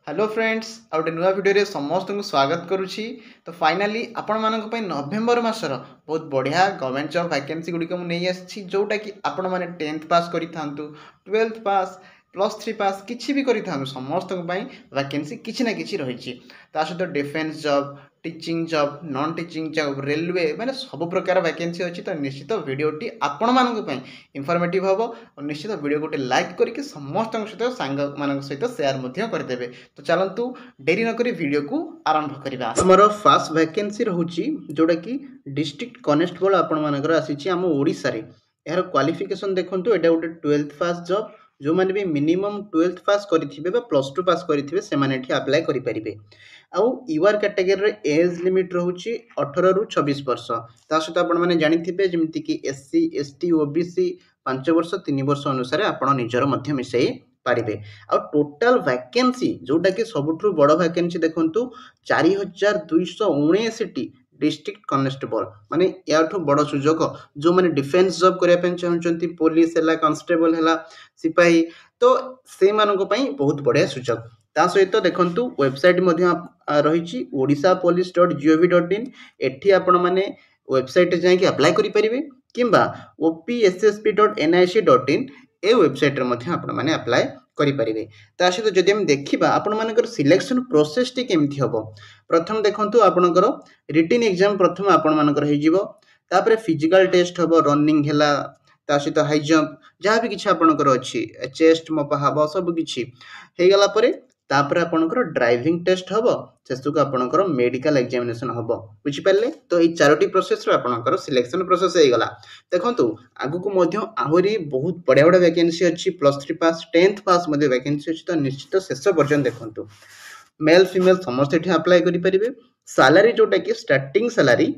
Hello friends आउटे नुआ video समस्त को स्वागत करुच्ची। तो फाइनाली आपण मानक नवेम्बर मासर बहुत बढ़िया गवर्नमेंट जॉब वैकेंसी गुड़िक मुझे जोटा कि आपण मैंने 10th पास करूँ 12th पास +3 पास किसी भी करूँ समस्त वैकेंसी किसी ना कि रही सहित defence job teaching job non teaching job railway मैंने सब प्रकार वैकेंसी अच्छी। तो निश्चित वीडियोटी आपण मानी इनफॉर्मेटिव हम और निश्चित वीडियो गोटे लाइक करके समस्त सहित सांग मान सहित सेयार करदेवे। तो चलतु डेरी नक वीडियो को आरंभ करवा। आमर फास्ट वैकेंसी रोचे जोटा कि डिस्ट्रिक्ट कनेस्टेबल आपण मानकर आसी आम ओडिशा रे यार क्वालिफिकेशन देखंतु एटा गोटे 12th पास जॉब जो माने भी मिनिमम 12th पास करिथिबे बा +2 पास करिथिबे से माने एठी अप्लाई करि परिबे। आउ यूआर कैटेगरी रे एज लिमिट रहउची 18 रु 26 वर्ष। ता सहित आपण माने जानिथिबे जेमिति कि एससी एसटी ओबीसी 5 वर्ष 3 वर्ष अनुसार आपण निजर मध्य मिसई पारिबे। आ टोटल वैकेंसी जोटा कि सबुठु बड़ वैकेंसी देखंतु 4279 टी डिस्ट्रिक्ट कनेस्टेबल माने याठू बड़ सुजोग जो माने डिफेन्स जॉब करिया पे चाहउचंती पुलिस हैला कांस्टेबल हैला सिपाही तो से मानको पई बहुत बढ़िया सुजोग। ता सहित देखंतु वेबसाइट मध्य रहिछि odishapolice.gov.in एठी आपण माने वेबसाइट जाय कि अप्लाई करि परिबे किंबा opssp.nic.in ए वेबसाइट रे मध्य आपण माने अप्लाई करि परिबे। ता सहित जदि हम देखिबा आपण मानकर सिलेक्शन प्रोसेस टी केमथि हबो प्रथम देखंतु आपनकर रिटन एग्जाम प्रथम आपण मानकर हे जिवो तापर फिजिकल टेस्ट हबो रनिंग हैला ता सहित हाई जंप जहाँ भी किछि आपनकर अछि चेस्ट मपा हबो सब किछि हे गला परे तापर आपनकर ड्राइविंग टेस्ट हबो सेसुक आपनकर मेडिकल एग्जामिनेशन हबो बुझि पाले। तो ए चारोटी प्रोसेस रे आपनकर सिलेक्शन प्रोसेस हे गला देखंतु आगु को मध्य आहुरी बहुत बड़ा बड़ा वैकेंसी अछि +3 पास 10th पास मध्य वैकेंसी अछि। तो निश्चित शेष पर्यंत देखंतु मेल फीमेल समस्त एठी अप्लाई करि परिबे। सैलरी जोटा कि स्टार्टिंग सैलरी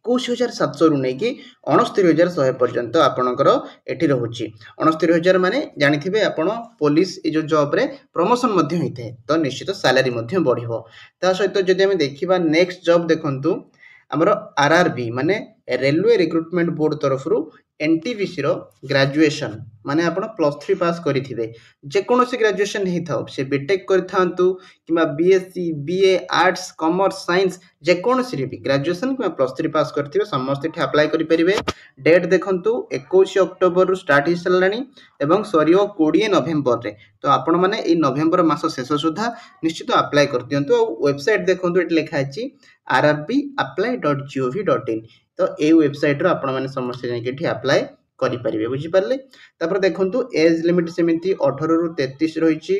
21700 रु नेकी 69100 पर्यंत आपनकर एठी रहउची। 69000 माने जानिथिबे आपण पुलिस ए जो जॉब रे प्रमोशन मध्य होइथे तो निश्चित सैलरी मध्य बढ़िबो। ता सहित जदि हम देखिबा नेक्स्ट जॉब देखंतु हमर आरआरबी माने रेलवे रिक्रुटमेंट बोर्ड तरफ रु एनटीपीसी रो ग्रेजुएशन माने आपण +3 पास करिथिबे जे कोनोसी ग्रेजुएशन हे थाउ से बीटेक करथांतु किबा BSc BA arts commerce science जे कोनोसी रे भी ग्रेजुएशन किबा +3 पास करथिबे समस्त एठी अप्लाई करि परिबे। डेट देखंतु 21 अक्टोबर रु स्टार्ट हि सलानी एवं सरियो 20 नवेम्बर रे। तो आपण माने ए नवेम्बर मास शेष सुधा निश्चित अप्लाई कर दियंतु। वेबसाइट देखंतु एठी लिखा अछि rrbapply.gov.in तो ए वेबसाइट रो आपण माने समस्त जाय केठी अप्लाई करि परिबे बुझि पारले। तापर देखंतु एज लिमिट सेमिति 18 रु 33 रहिछि।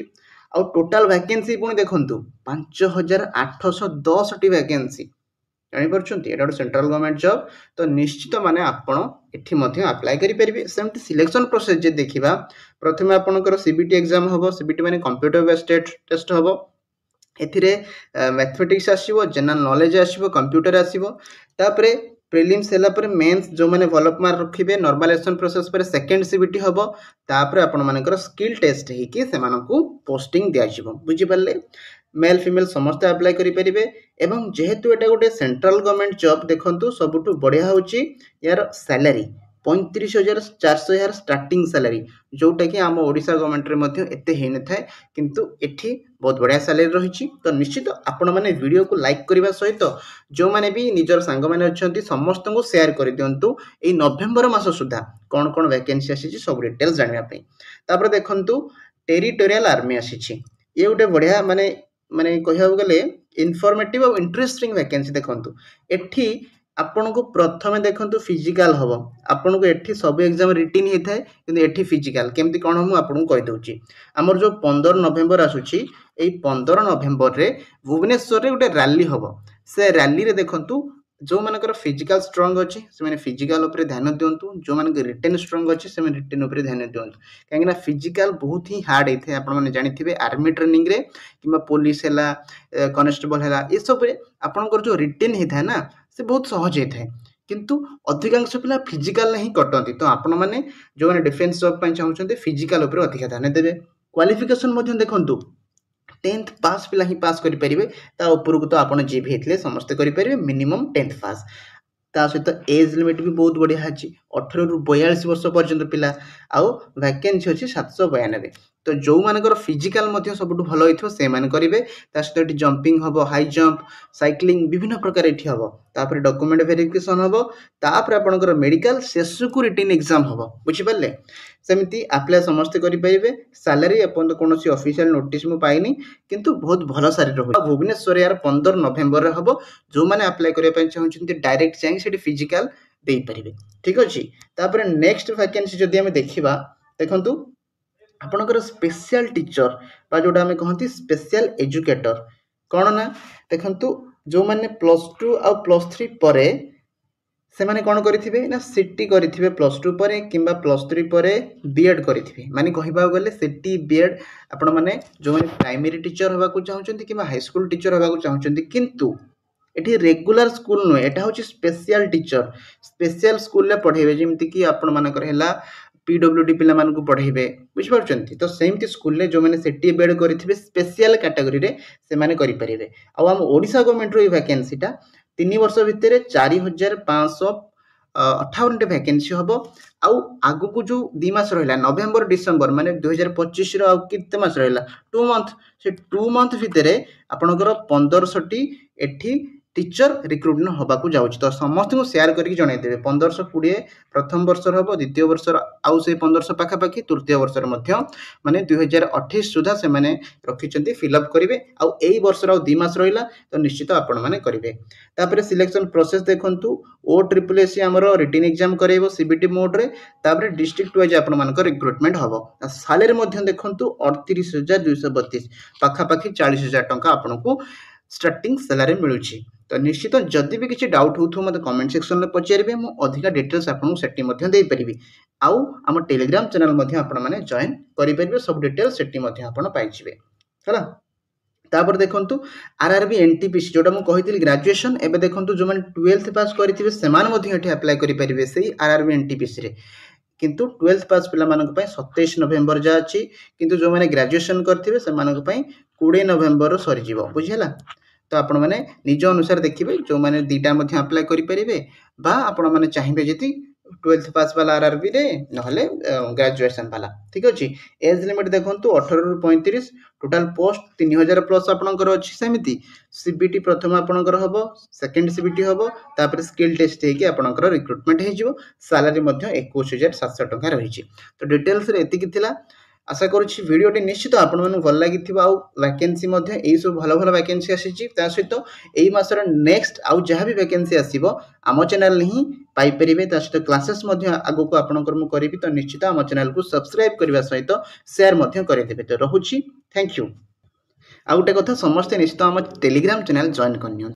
आ टोटल वैकेंसी पुनी देखंतु 5810 टी वैकेंसी जानि परछंती एटा सेंट्रल गवर्नमेंट जॉब। तो निश्चित माने आपण एठी मध्य अप्लाई करि परिबे। सेमति सिलेक्शन प्रोसेस जे देखिबा प्रथमे आपनकर सीबीटी एग्जाम हबो सीबीटी माने कंप्यूटर बेस्ड टेस्ट हबो एथिरे मैथमेटिक्स आसीबो जनरल नॉलेज आसीबो कंप्यूटर आसीबो तापरे प्रीलिम्स हैला पर मेंस जो माने डेवलप मार्क रखिबे नॉर्मलाइजेशन प्रोसेस पर सेकंड सीबीटी हबो तापरे आपण मानकर स्किल टेस्ट हे कि से मानकू पोस्टिंग दिया जिवो बुझि पाले। मेल फीमेल समस्त अप्लाई करि परिबे एवं जेहेतु एटा गोटे सेंट्रल गवर्नमेंट जॉब देखंतु सबुठु बढ़िया होची यार सैलरी 35,400 यार स्टार्टिंग सैलरी जोटा कि आम ओडिशा गवर्नमेंट रे मध्य एते हे न थाए किंतु एठी बहुत बढ़िया सैलरी रहिछि। तो निश्चित आपण माने वीडियो को लाइक करबा सहित जो माने भी निजर संग माने अछंती समस्त को शेयर कर दियंतु ए नवेम्बर मास सुधा कोन कोन वैकेंसी आसी सब डिटेल्स जानिया पई। तापर देखंतु टेरिटोरियल आर्मी आसी ये गोटे बढ़िया माने माने कहिया गले इनफॉर्मेटिव और इंटरेस्टिंग वैकेंसी देखंतु एठी आपण को प्रथमे देखंतु फिजिकल हबो आपण को एठी सब एग्जाम रिटन हे थाए किंतु एठी फिजिकल केमती कोन हम आपण को कहि दउची। हमर जो 15 नवेम्बर आसुची ए 15 नवेम्बर रे भुवनेश्वर रे गोटे रैली हबो से रैली रे देखंतु जो मानकर फिजिकल स्ट्रांग अछि से माने फिजिकल ऊपर ध्यान दियंतु जो मानकर रिटन स्ट्रांग अछि से माने रिटन ऊपर ध्यान दियंतु काहेकि ना फिजिकल बहुत ही हार्ड हे थाए आपण माने जानिथिबे आर्मी ट्रेनिंग रे किबा पुलिस हैला कांस्टेबल हैला ए सब रे आपनकर जो रिटन हे थाए ना से बहुत सहज हे थाए किंतु अधिकांश पिला फिजिकल नहीं कटंती। तो आपण माने जो माने डिफेंस जॉब पय चाहउछन्ते फिजिकल ऊपर अधिक ध्यान देबे। क्वालिफिकेशन मध्ये देखंतु 10th पास पिला ही पास करि परिबे ता ऊपर को तो आपण जे भी हेतले समस्त करि परिबे मिनिमम 10th पास ता सहित एज लिमिट भी बहुत बढ़िया अछि 18 ରୁ 42 वर्ष पर्यंत पिला आउ वैकेंसी अछि 792 तो जो मानकर फिजिकल मध्य सबुठ भल होइथो से मान करिवे ता सहित जंपिंग हबो हाई जंप साइक्लिंग विभिन्न प्रकार एठी हबो तापर डॉक्यूमेंट वेरिफिकेशन हबो तापर आपनकर मेडिकल शेषकु रिटन एग्जाम हबो बुझि परले सेमिति अप्लाई समस्त करि परिबे सैलरी अपन कोनोसी ऑफिशियल नोटिस मु पाइनी किंतु बहुत भलो सारी रहु भुवनेश्वर यार 15 नवेम्बर रे हबो जो माने अप्लाई करिया पय चाहउछन्ती डायरेक्ट जाई सेठी फिजिकल देई परिबे ठीक अछि तापर नेक्स्ट वैकेंसी जदि हम देखिबा देखंतु आपनकर स्पेशल टीचर बा जोटा हमें कहंती स्पेशल एजुकेटर कोन ना देखंतु जो माने +2 आ +3 परे से माने कोन करिथिबे ना सिटी करिथिबे +2 परे किंबा +3 परे बीएड करिथिबे माने कहिबा गले सिटी बीएड आपण माने जो माने प्राइमरी टीचर होबा को चाहउछन्ती किंबा हाई स्कूल टीचर होबा को चाहउछन्ती किंतु एठी रेगुलर स्कूल नो एटा होची स्पेशल टीचर स्पेशल स्कूल ले पढेबे जेमति कि आपण मानकर हैला पीडब्ल्यूडी पिला मान को पढेबे बुझ परछन्ती तो सेमति स्कूल ले जो माने सेटी बेड करिथिबे स्पेशल कैटेगरी रे से माने करि परिबे आ हम ओडिसा गवर्नमेंट रो वैकेंसी टा 3 वर्ष भितरे 4558 टे वैकेंसी हबो आउ आगु को जो 2 मास रहला नवंबर डिसेंबर माने 2025 रो आ किते मास रहला 2 मंथ से 2 मंथ भितरे आपनकर 1500 टी एठी टीचर रिक्रुटमेंट होबा को जाउछ तो समस्त को शेयर करके जणाई देबे 1520 प्रथम वर्ष हबो द्वितीय वर्ष आउ से 1500 पाखा पाखी तृतीय वर्ष मध्य माने 2028 सुधा से माने रखिचंती फिल अप करिवे आउ एई वर्ष रो 2 मास रहिला तो निश्चित आपण माने करिवे तापरे सिलेक्शन प्रोसेस देखंतु ओ ट्रिपल एस हमरो रिटन एग्जाम करैबो सीबीटी मोड रे तापरे डिस्ट्रिक्ट वाइज आपण मानकर रिक्रुटमेंट हबो सैलरी मध्य देखंतु 38232 पाखा पाखी 40000 टंका आपनको स्टार्टिंग सैलरी मिलुची तो निश्चित जदि भी किसी डाउट हो मत कमेंट सेक्शन में पचारे मु अधिका डिटेल्स आपको सेठी मध्य दे परिबी आउ हम टेलीग्राम चैनल मध्य आपण माने जॉइन करि परिबे सब डिटेल्स सेठी मध्य आपण पाइ छिबे हला तापर देखंतु आरआरबी एनटीपीसी जोटा मु कहितली ग्रेजुएशन एबे देखंतु जो माने 12th पास करिथिबे सेमान मध्य एठी अप्लाई करि परिबे सेही आरआरबी एनटीपीसी रे किंतु 12th पास पिला मानक पय 27 नवंबर जा अछि किंतु जो माने ग्रेजुएशन करथिबे से मानक पय 20 नवंबर सरी जिवो बुझिला तो आपण माने निज अनुसार देखिबे जो माने दीटा मध्य अप्लाई करि परिबे बा आपण माने चाहिबे जति 12th पास वाला आरआरबी रे नहले ग्रेजुएशन वाला ठीक अछि एज लिमिट देखंतु 18 रु 35 टोटल पोस्ट 3000 प्लस आपनकर अछि सेमिति सीबीटी प्रथम आपनकर हबो सेकंड सीबीटी हबो तापर स्किल टेस्ट हे कि आपनकर रिक्रुटमेंट हे जिवो सैलरी मध्य 21700 टका रहि छि तो डिटेल्स रे एति कि थिला आशा करूछि वीडियो टी निश्चित आपण मन भल लागिथिबा आ वैकेंसी मध्ये एई सब भलो भलो वैकेंसी आसीछि ता सहित एई मासर नेक्स्ट आ जहां भी वैकेंसी आसीबो आम चैनल ही पाई परिबे ता सहित क्लासेस मध्ये आगु को आपनकर मु करिबि तो निश्चित आम चैनल को सब्सक्राइब करबा सहित शेयर मध्ये करि देबे तो रहुछि थैंक यू आ गोटे कथा समस्त निश्चित आम टेलीग्राम चैनल जॉइन करनियो।